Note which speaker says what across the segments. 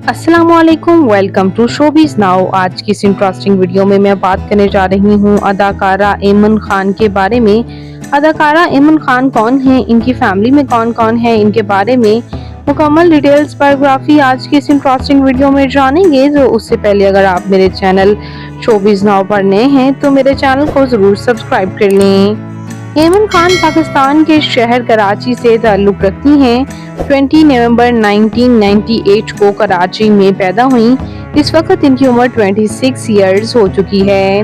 Speaker 1: अस्सलाम वालेकुम, welcome to showbiz now. आज की इस इंटरेस्टिंग वीडियो में मैं बात करने जा रही हूँ अदाकारा ऐमन खान के बारे में। अदाकारा ऐमन खान कौन है, इनकी फैमिली में कौन कौन है, इनके बारे में मुकम्मल डिटेल्स बायोग्राफी आज की इस इंटरेस्टिंग वीडियो में जानेंगे। तो उससे पहले अगर आप मेरे चैनल शोबीज नाउ पर नए हैं तो मेरे चैनल को जरूर सब्सक्राइब कर लें। ऐमन खान पाकिस्तान के शहर कराची से ताल्लुक़ रखती हैं। 20 नवंबर 1998 को कराची में पैदा हुई। इस वक्त इनकी उम्र 26 इयर्स हो चुकी है।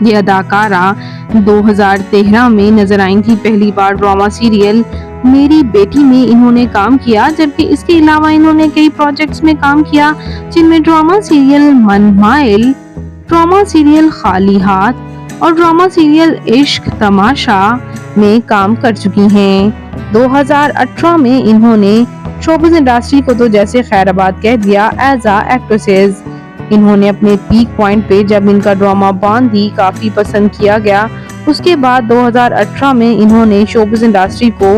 Speaker 1: ये अदाकारा 2013 में नजर आई थी। पहली बार ड्रामा सीरियल मेरी बेटी में इन्होंने काम किया, जबकि इसके अलावा इन्होंने कई प्रोजेक्ट्स में काम किया, जिनमें ड्रामा सीरियल मनमाइल, ड्रामा सीरियल खाली हाथ और ड्रामा सीरियल इश्क तमाशा में काम कर चुकी हैं। 2018 में इन्होंने शोबिज़ इंडस्ट्री को तो जैसे खैराबाद कह दिया एज आ एक्ट्रेसेस। इन्होंने अपने पीक पॉइंट पे जब इनका ड्रामा बांदी काफी पसंद किया गया, उसके बाद 2018 में इन्होंने शोबिज़ इंडस्ट्री को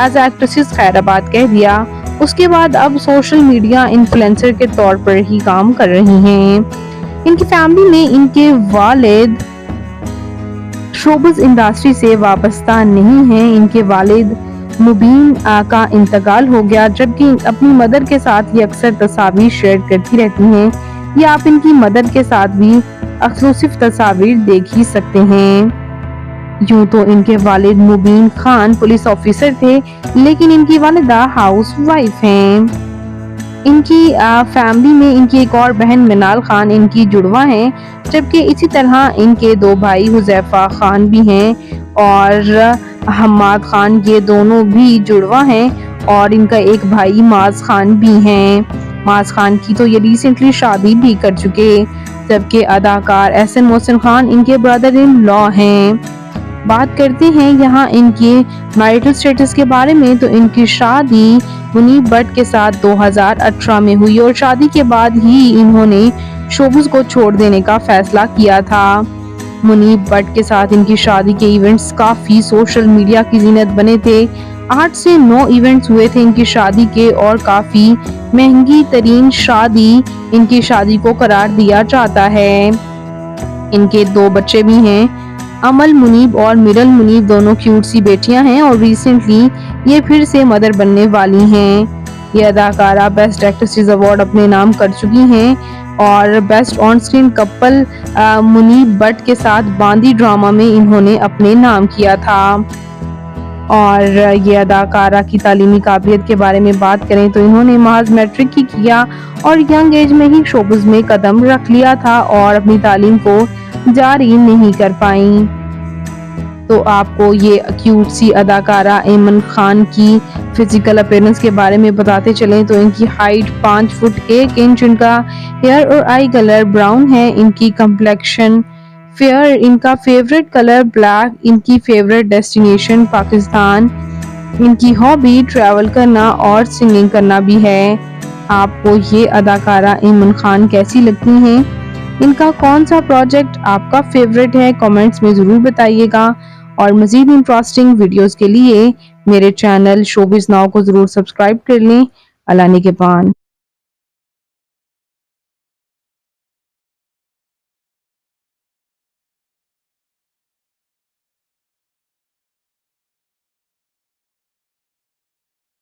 Speaker 1: एज आ एक्ट्रेसेस खैराबाद कह दिया। उसके बाद अब सोशल मीडिया इन्फ्लुएंसर के तौर पर ही काम कर रही हैं। इनकी फैमिली में इनके वालिद शोबिज़ इंडस्ट्री से वाबस्ता नहीं है। इनके वालिद मुबीन का इंतकाल हो गया, जबकि अपनी मदर के साथ ये अक्सर तस्वीर शेयर करती रहती हैं। या आप इनकी मदर के साथ भी एक्सक्लूसिव तस्वीर देख ही सकते हैं। यूं तो इनके वालिद मुबीन खान पुलिस ऑफिसर थे, लेकिन इनकी वालिदा हाउस वाइफ हैं। इनकी फैमिली में इनकी एक और बहन मिनाल खान इनकी जुड़वा हैं, जबकि इसी तरह इनके दो भाई हुजैफा खान भी हैं और हम्माद खान, ये दोनों भी जुड़वा हैं। और इनका एक भाई माज खान भी हैं। माज खान की तो ये रिसेंटली शादी भी कर चुके, जबकि अदाकार एहसन मोहसिन खान इनके ब्रदर इन लॉ हैं। बात करते हैं यहाँ इनके मैरिटल स्टेटस के बारे में। तो इनकी शादी मुनीब भट्ट के साथ 2018 में हुई और शादी के बाद ही इन्होंने शोबिज़ को छोड़ देने का फैसला किया था। मुनीब भट्ट के साथ इनकी शादी के इवेंट्स काफी सोशल मीडिया की जीनत बने थे। 8 से 9 इवेंट्स हुए थे इनकी शादी के और काफी महंगी तरीन शादी इनकी शादी को करार दिया जाता है। इनके 2 बच्चे भी हैं, अमल मुनीब और मिरल मुनीब, दोनों क्यूट सी बेटियां हैं और रिसेंटली ये फिर से मदर बनने वाली हैं। ये अदाकारा बेस्ट एक्ट्रेसेस अवार्ड अपने नाम कर चुकी हैं और best on screen couple Muneeb Bhatt के साथ बांदी ड्रामा में इन्होंने अपने नाम किया था। और ये अदाकारा की तालीमी काबिलियत के बारे में बात करें तो इन्होंने महज मैट्रिक ही किया और यंग एज में ही शोबिज़ में कदम रख लिया था और अपनी तालीम को जारी नहीं कर पाई। तो आपको ये क्यूट सी अदाकारा ऐमन खान की फिजिकल अपीयरेंस के बारे में बताते चलें तो इनकी हाइट 5 फुट 1 इंच, इनका हेयर और आई कलर ब्राउन है, इनकी कंप्लेक्शन फेयर, इनका फेवरेट कलर ब्लैक, इनकी फेवरेट डेस्टिनेशन पाकिस्तान, इनकी हॉबी ट्रैवल करना और सिंगिंग करना भी है। आपको ये अदाकारा ऐमन खान कैसी लगती हैं? इनका कौन सा प्रोजेक्ट आपका फेवरेट है? कमेंट्स में जरूर बताइएगा और मजीद इंटरेस्टिंग वीडियोस के लिए मेरे चैनल शोबिज़ नाउ को जरूर सब्सक्राइब कर लें। अल्लाह निगहबान।